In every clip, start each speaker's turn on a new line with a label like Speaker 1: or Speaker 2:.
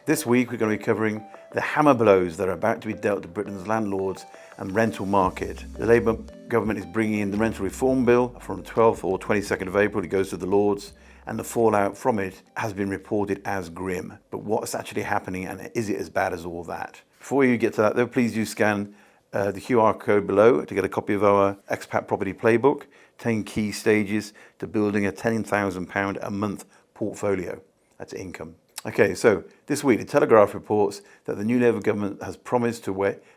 Speaker 1: This week we're going to be covering the hammer blows that are about to be dealt to Britain's landlords and rental market. The Labour government is bringing in the rental reform bill from the 12th or 22nd of April. It goes to the Lords, and the fallout from it has been reported as grim. But what's actually happening, and is it as bad as all that? Before you get to that though, please do scan the QR code below to get a copy of our expat property playbook, 10 key stages to building a £10,000 a month portfolio. That's income. Okay, so this week the Telegraph reports that the new Labour government has promised to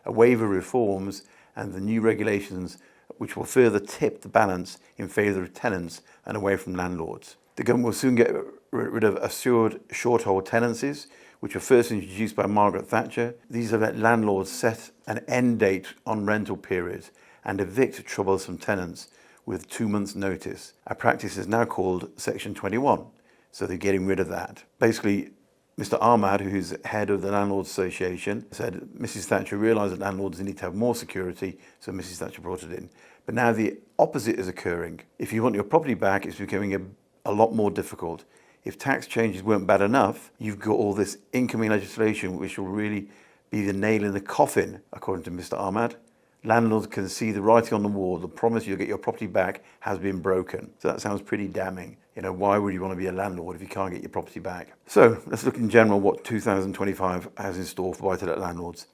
Speaker 1: waiver reforms and the new regulations which will further tip the balance in favour of tenants and away from landlords. The government will soon get rid of assured short-hold tenancies, which were first introduced by Margaret Thatcher. These have let landlords set an end date on rental periods and evict troublesome tenants with 2 months' notice. A practice is now called Section 21. So they're getting rid of that. Basically, Mr. Awaab, who's head of the Landlords Association, said Mrs. Thatcher realised that landlords need to have more security, so Mrs. Thatcher brought it in. But now the opposite is occurring. If you want your property back, it's becoming a lot more difficult. If tax changes weren't bad enough, you've got all this incoming legislation which will really be the nail in the coffin, according to Mr. Awaab. Landlords can see the writing on the wall. The promise you'll get your property back has been broken. So that sounds pretty damning. You know, why would you want to be a landlord if you can't get your property back? So let's look in general what 2025 has in store for buy-to-let landlords.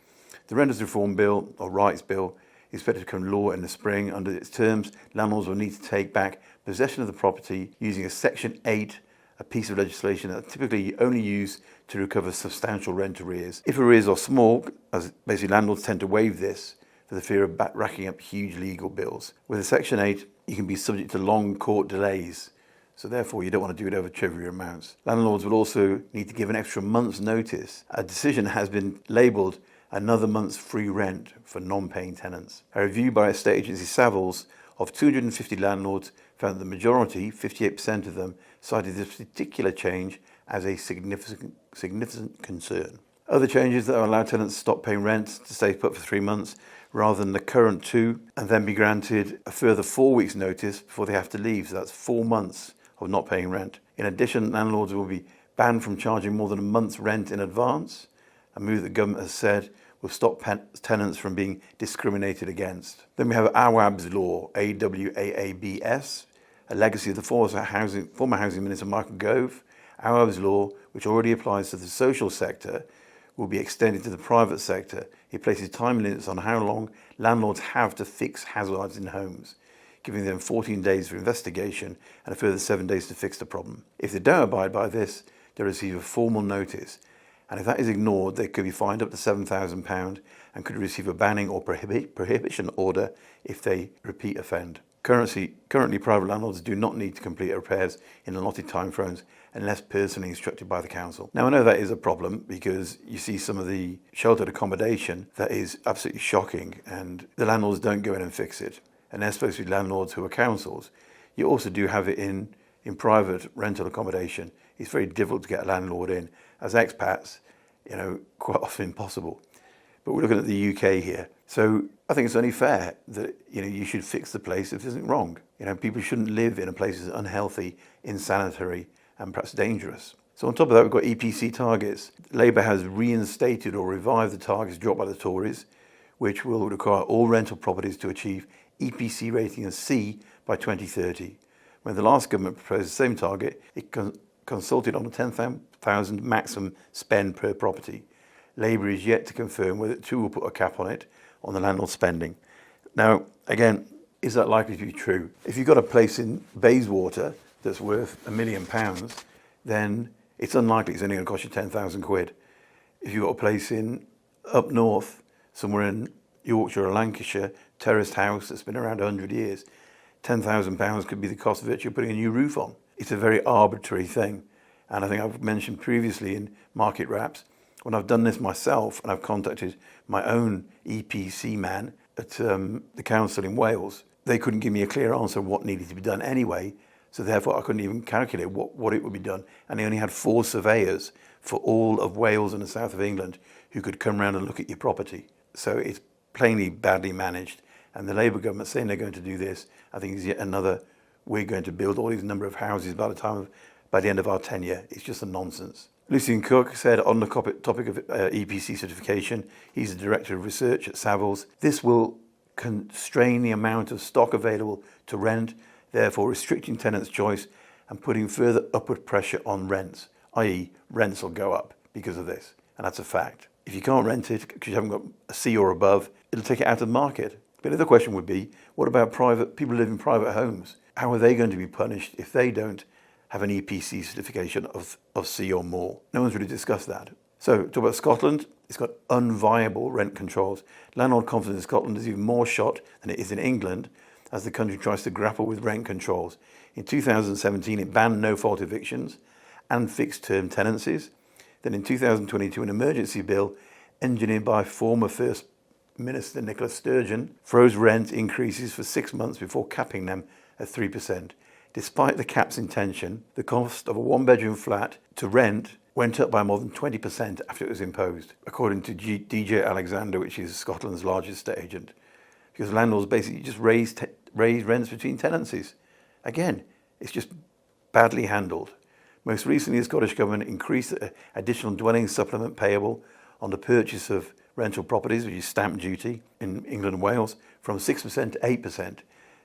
Speaker 1: The Renters Reform Bill, or Rights Bill, is expected to become law in the spring. Under its terms, landlords will need to take back possession of the property using a Section 8, a piece of legislation that typically only used to recover substantial rent arrears. If arrears are small, as basically landlords tend to waive this, for the fear of racking up huge legal bills. With a Section 8, you can be subject to long court delays, so therefore you don't want to do it over trivial amounts. Landlords will also need to give an extra month's notice. A decision has been labelled another month's free rent for non-paying tenants. A review by estate agency Savills of 250 landlords found that the majority, 58% of them, cited this particular change as a significant concern. Other changes that allow tenants to stop paying rent to stay put for 3 months rather than the current 2, and then be granted a further 4 weeks notice before they have to leave. So that's 4 months of not paying rent. In addition, landlords will be banned from charging more than a month's rent in advance, a move the government has said will stop tenants from being discriminated against. Then we have Awaab's law, AWAABS, a legacy of the former Housing Minister Michael Gove. Awaab's law, which already applies to the social sector, will be extended to the private sector. It places time limits on how long landlords have to fix hazards in homes, giving them 14 days for investigation and a further 7 days to fix the problem. If they don't abide by this, they receive a formal notice, and if that is ignored, they could be fined up to £7,000 and could receive a banning or prohibition order if they repeat offend. Currently, private landlords do not need to complete repairs in allotted timeframes unless personally instructed by the council. Now, I know that is a problem because you see some of the sheltered accommodation that is absolutely shocking, and the landlords don't go in and fix it. And they're supposed to be landlords who are councils. You also do have it in private rental accommodation. It's very difficult to get a landlord in. As expats, quite often impossible. But we're looking at the UK here. So I think it's only fair that you should fix the place if there's something wrong. People shouldn't live in a place that's unhealthy, insanitary, and perhaps dangerous. So on top of that, we've got EPC targets. Labour has reinstated or revived the targets dropped by the Tories, which will require all rental properties to achieve EPC rating of C by 2030. When the last government proposed the same target, it consulted on a £10,000 maximum spend per property. Labour is yet to confirm whether it too will put a cap on it, on the landlord spending. Now, again, is that likely to be true? If you've got a place in Bayswater that's worth £1 million, then it's unlikely it's only going to cost you £10,000. If you've got a place up north, somewhere in Yorkshire or Lancashire, terraced house that's been around 100 years, £10,000 could be the cost of virtually putting a new roof on. It's a very arbitrary thing. And I think I've mentioned previously in Market Wraps, when I've done this myself and I've contacted my own EPC man at the council in Wales, they couldn't give me a clear answer of what needed to be done anyway, so therefore I couldn't even calculate what it would be done. And they only had 4 surveyors for all of Wales and the south of England who could come round and look at your property. So it's plainly badly managed. And the Labour government saying they're going to do this, I think is yet another, we're going to build all these number of houses by the end of our tenure. It's just a nonsense. Lucian Cook said on the topic of EPC certification, he's the Director of Research at Savills, this will constrain the amount of stock available to rent, therefore restricting tenants' choice and putting further upward pressure on rents, i.e. rents will go up because of this, and that's a fact. If you can't rent it because you haven't got a C or above, it'll take it out of the market. But the other question would be, what about people who live in private homes? How are they going to be punished if they don't have an EPC certification of C or more? No one's really discussed that. So, talk about Scotland. It's got unviable rent controls. Landlord confidence in Scotland is even more shot than it is in England as the country tries to grapple with rent controls. In 2017, it banned no-fault evictions and fixed-term tenancies. Then in 2022, an emergency bill engineered by former First Minister Nicola Sturgeon froze rent increases for 6 months before capping them at 3%. Despite the cap's intention, the cost of a one-bedroom flat to rent went up by more than 20% after it was imposed, according to DJ Alexander, which is Scotland's largest estate agent, because landlords basically just raise rents between tenancies. Again, it's just badly handled. Most recently, the Scottish Government increased the additional dwelling supplement payable on the purchase of rental properties, which is stamp duty in England and Wales, from 6% to 8%.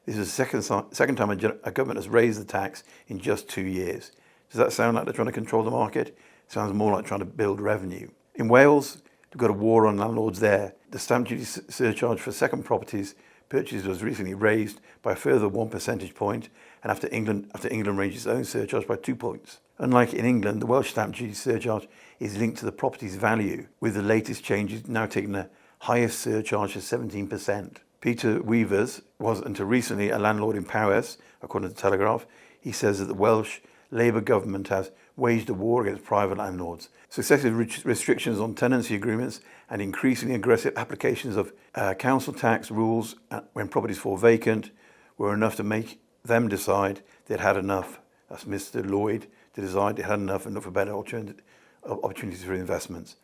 Speaker 1: This is the second time a government has raised the tax in just 2 years. Does that sound like they're trying to control the market? It sounds more like trying to build revenue. In Wales, we've got a war on landlords there. The stamp duty surcharge for second properties purchases was recently raised by a further 1 percentage point, and after England raised its own surcharge by 2 points. Unlike in England, the Welsh stamp duty surcharge is linked to the property's value, with the latest changes now taking the highest surcharge of 17%. Peter Weavers was until recently a landlord in Powys, according to the Telegraph. He says that the Welsh Labour government has waged a war against private landlords. Successive restrictions on tenancy agreements and increasingly aggressive applications of council tax rules when properties fall vacant were enough to make them decide they'd had enough. That's Mr. Lloyd to decide they had enough and look for better opportunities for investments.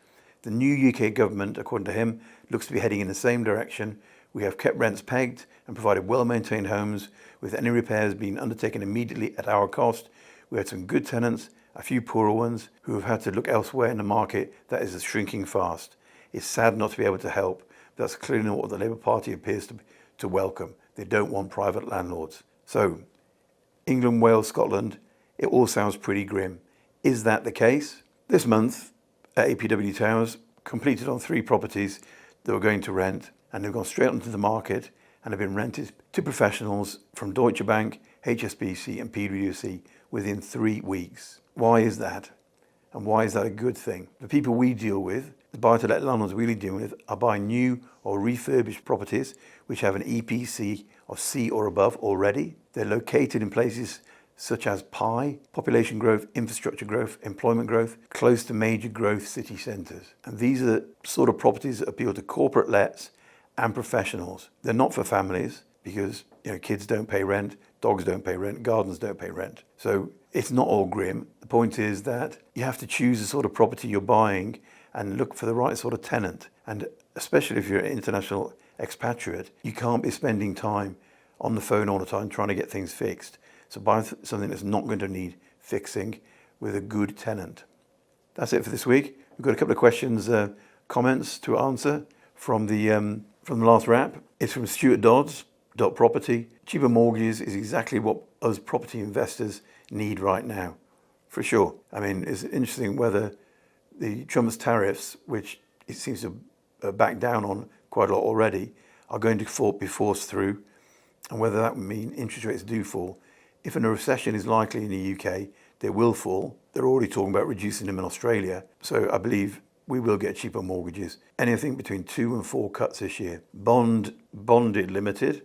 Speaker 1: The new UK government, according to him, looks to be heading in the same direction. We have kept rents pegged and provided well-maintained homes, with any repairs being undertaken immediately at our cost. We had some good tenants, a few poorer ones, who have had to look elsewhere in the market that is shrinking fast. It's sad not to be able to help, but that's clearly not what the Labour Party appears to welcome. They don't want private landlords. So, England, Wales, Scotland, it all sounds pretty grim. Is that the case? This month, at APW Towers, completed on 3 properties that were going to rent, and they've gone straight onto the market and have been rented to professionals from Deutsche Bank, HSBC and PwC within 3 weeks. Why is that? And why is that a good thing? The people we deal with, the buy-to-let landlords we deal with, are buying new or refurbished properties which have an EPC of C or above already. They're located in places such as population growth, infrastructure growth, employment growth, close to major growth city centres. And these are the sort of properties that appeal to corporate lets and professionals. They're not for families because kids don't pay rent, dogs don't pay rent, gardens don't pay rent. So it's not all grim. The point is that you have to choose the sort of property you're buying and look for the right sort of tenant. And especially if you're an international expatriate, you can't be spending time on the phone all the time trying to get things fixed. So buy something that's not going to need fixing with a good tenant. That's it for this week. We've got a couple of questions, comments to answer from the last wrap. It's from Stuart Dodds, .property. Cheaper mortgages is exactly what us property investors need right now, for sure. I mean, it's interesting whether the Trump's tariffs, which it seems to back down on quite a lot already, are going to be forced through, and whether that would mean interest rates do fall. If a recession is likely in the UK, they will fall. They're already talking about reducing them in Australia. So I believe we will get cheaper mortgages. Anything between 2 and 4 cuts this year. Bonded Limited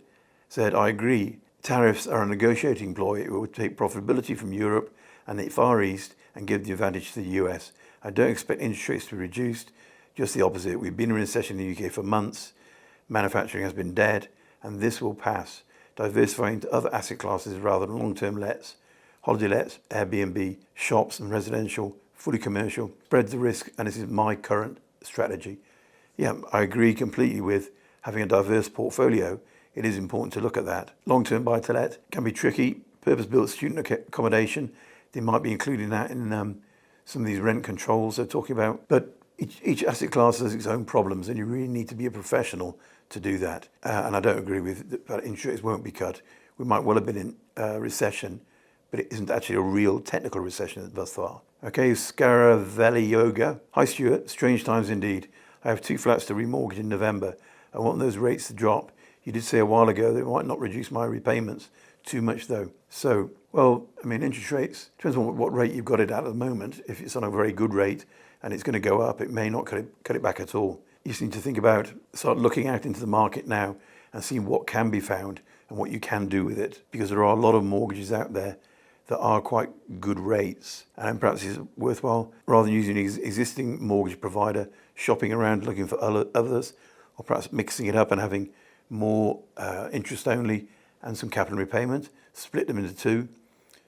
Speaker 1: said, I agree. Tariffs are a negotiating ploy. It will take profitability from Europe and the Far East and give the advantage to the US. I don't expect interest rates to be reduced. Just the opposite. We've been in recession in the UK for months. Manufacturing has been dead, and this will pass. Diversifying to other asset classes rather than long-term lets, holiday lets, Airbnb, shops and residential, fully commercial, spreads the risk, and this is my current strategy. Yeah, I agree completely with having a diverse portfolio. It is important to look at that. Long-term buy-to-let can be tricky. Purpose-built student accommodation, they might be including that in some of these rent controls they're talking about. But each asset class has its own problems, and you really need to be a professional to do that. And I don't agree with that interest rates won't be cut. We might well have been in a recession, but it isn't actually a real technical recession thus far. Okay, Scaravelli Yoga. Hi Stuart, strange times indeed. I have 2 flats to remortgage in November. I want those rates to drop. You did say a while ago that it might not reduce my repayments too much though. So, well, I mean, interest rates, depends on what rate you've got it at the moment. If it's on a very good rate and it's going to go up, it may not cut it back at all. You just need to think about, start looking out into the market now and seeing what can be found and what you can do with it. Because there are a lot of mortgages out there that are quite good rates, and perhaps it's worthwhile, rather than using an existing mortgage provider, shopping around looking for others, or perhaps mixing it up and having more interest only and some capital repayment, split them into 2.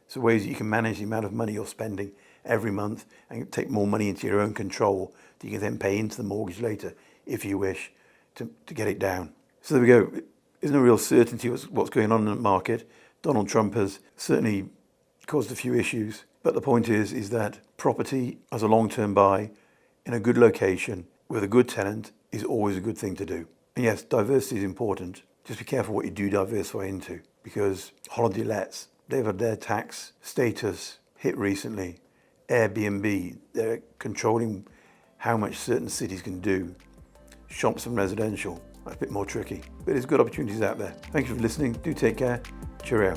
Speaker 1: So ways that you can manage the amount of money you're spending every month and take more money into your own control that you can then pay into the mortgage later if you wish to get it down. So there we go. There's no real certainty what's going on in the market. Donald Trump has certainly caused a few issues, but the point is that property as a long-term buy in a good location with a good tenant is always a good thing to do. And yes, diversity is important. Just be careful what you do diversify into, because holiday lets, they've had their tax status hit recently. Airbnb, they're controlling how much certain cities can do. Shops and residential, that's a bit more tricky. But there's good opportunities out there. Thank you for listening. Do take care. Cheerio.